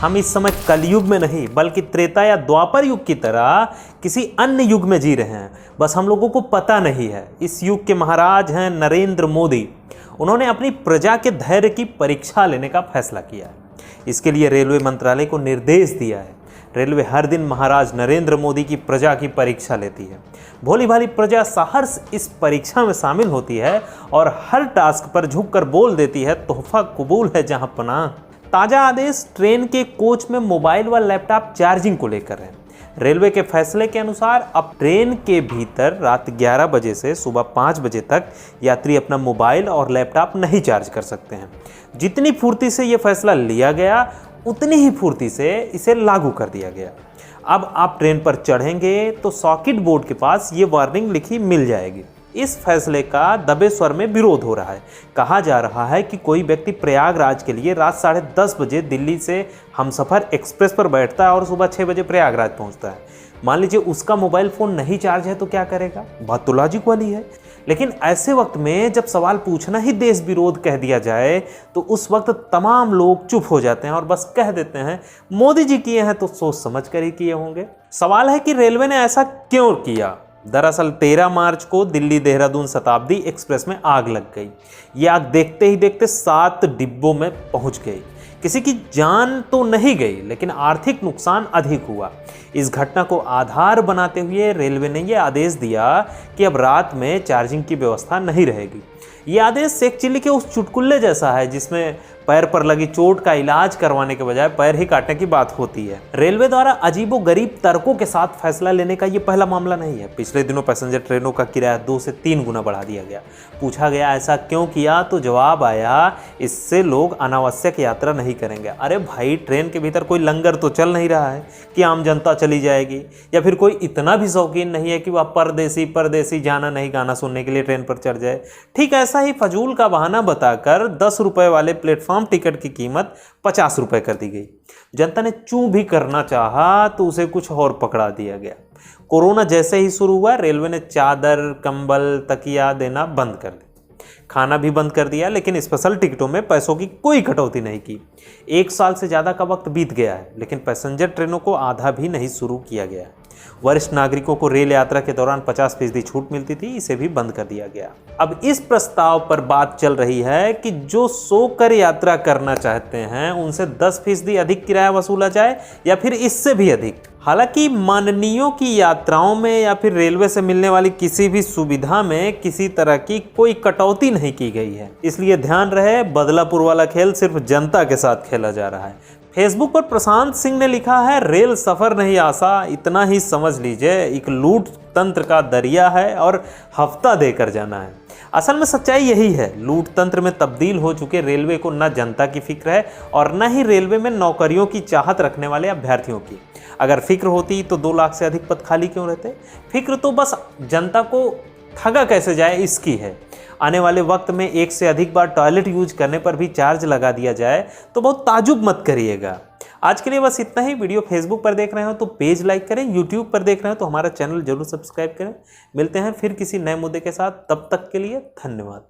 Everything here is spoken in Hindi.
हम इस समय कलयुग में नहीं बल्कि त्रेता या द्वापर युग की तरह किसी अन्य युग में जी रहे हैं, बस हम लोगों को पता नहीं है। इस युग के महाराज हैं नरेंद्र मोदी। उन्होंने अपनी प्रजा के धैर्य की परीक्षा लेने का फैसला किया है। इसके लिए रेलवे मंत्रालय को निर्देश दिया है। रेलवे हर दिन महाराज नरेंद्र मोदी की प्रजा की परीक्षा लेती है। भोली भाली प्रजा सहर्ष इस परीक्षा में शामिल होती है और हर टास्क पर झुककर बोल देती है, तोहफा कबूल है जहां पनाह। ताजा आदेश ट्रेन के कोच में मोबाइल व लैपटॉप चार्जिंग को लेकर है। रेलवे के फैसले के अनुसार अब ट्रेन के भीतर रात 11 बजे से सुबह 5 बजे तक यात्री अपना मोबाइल और लैपटॉप नहीं चार्ज कर सकते हैं। जितनी फुर्ती से ये फैसला लिया गया उतनी ही फुर्ती से इसे लागू कर दिया गया। अब आप ट्रेन पर चढ़ेंगे तो सर्किट बोर्ड के पास ये वार्निंग लिखी मिल जाएगी। इस फैसले का दबे स्वर में विरोध हो रहा है। कहा जा रहा है कि कोई व्यक्ति प्रयागराज के लिए रात 10:30 बजे दिल्ली से हमसफर एक्सप्रेस पर बैठता है और सुबह 6 बजे प्रयागराज पहुंचता है। मान लीजिए उसका मोबाइल फ़ोन नहीं चार्ज है तो क्या करेगा? बात तो लॉजिक वाली है। लेकिन ऐसे वक्त में जब सवाल पूछना ही देश विरोध कह दिया जाए तो उस वक्त तमाम लोग चुप हो जाते हैं और बस कह देते हैं मोदी जी किए हैं तो सोच समझ कर ही किए होंगे। सवाल है कि रेलवे ने ऐसा क्यों किया? दरअसल 13 मार्च को दिल्ली देहरादून शताब्दी एक्सप्रेस में आग लग गई। ये आग देखते ही देखते 7 डिब्बों में पहुंच गई। किसी की जान तो नहीं गई लेकिन आर्थिक नुकसान अधिक हुआ। इस घटना को आधार बनाते हुए रेलवे ने यह आदेश दिया कि अब रात में चार्जिंग की व्यवस्था नहीं रहेगी। ये आदेश शेख चिल्ली के उस चुटकुल्ले जैसा है जिसमें पैर पर लगी चोट का इलाज करवाने के बजाय पैर ही काटने की बात होती है। रेलवे द्वारा अजीबोगरीब तर्कों के साथ फैसला लेने का ये पहला मामला नहीं है। पिछले दिनों पैसेंजर ट्रेनों का किराया 2 से 3 गुना बढ़ा दिया गया। पूछा गया ऐसा क्यों किया तो जवाब आया, इससे लोग अनावश्यक यात्रा नहीं करेंगे। अरे भाई, ट्रेन के भीतर कोई लंगर तो चल नहीं रहा है कि आम जनता चली जाएगी, या फिर कोई इतना भी शौकीन नहीं है कि वह परदेसी जाना नहीं गाना सुनने के लिए ट्रेन पर चढ़ जाए। ठीक ऐसा ही फजूल का बहाना बताकर 10 रुपए वाले प्लेटफॉर्म टिकट की कीमत 50 रुपए कर दी गई। जनता ने चूं भी करना चाहा तो उसे कुछ और पकड़ा दिया गया। कोरोना जैसे ही शुरू हुआ रेलवे ने चादर, कंबल, तकिया देना बंद कर दिया। खाना भी बंद कर दिया, लेकिन स्पेशल टिकटों में पैसों की कोई कटौती नहीं की। 1 साल से ज़्यादा का वक्त बीत गया है लेकिन पैसेंजर ट्रेनों को आधा भी नहीं शुरू किया गया। वरिष्ठ नागरिकों को रेल यात्रा के दौरान 50% छूट मिलती थी, इसे भी बंद कर दिया गया। अब इस प्रस्ताव पर बात चल रही है कि जो सोकर यात्रा करना चाहते हैं उनसे 10% अधिक किराया वसूला जाए या फिर इससे भी अधिक। हालांकि माननीयों की यात्राओं में या फिर रेलवे से मिलने वाली किसी भी सुविधा में किसी तरह की कोई कटौती नहीं की गई है। इसलिए ध्यान रहे, बदलापुर वाला खेल सिर्फ जनता के साथ खेला जा रहा है। फेसबुक पर प्रशांत सिंह ने लिखा है, रेल सफ़र नहीं आसा, इतना ही समझ लीजिए एक लूट तंत्र का दरिया है और हफ्ता देकर जाना है। असल में सच्चाई यही है, लूट तंत्र में तब्दील हो चुके रेलवे को न जनता की फिक्र है और न ही रेलवे में नौकरियों की चाहत रखने वाले अभ्यर्थियों की। अगर फिक्र होती तो 2 लाख से अधिक पद खाली क्यों रहते? फिक्र तो बस जनता को ठगा कैसे जाए इसकी है। आने वाले वक्त में 1 से अधिक बार टॉयलेट यूज करने पर भी चार्ज लगा दिया जाए तो बहुत ताजुब मत करिएगा। आज के लिए बस इतना ही। वीडियो फेसबुक पर देख रहे हो तो पेज लाइक करें, यूट्यूब पर देख रहे हो तो हमारा चैनल जरूर सब्सक्राइब करें। मिलते हैं फिर किसी नए मुद्दे के साथ, तब तक के लिए धन्यवाद।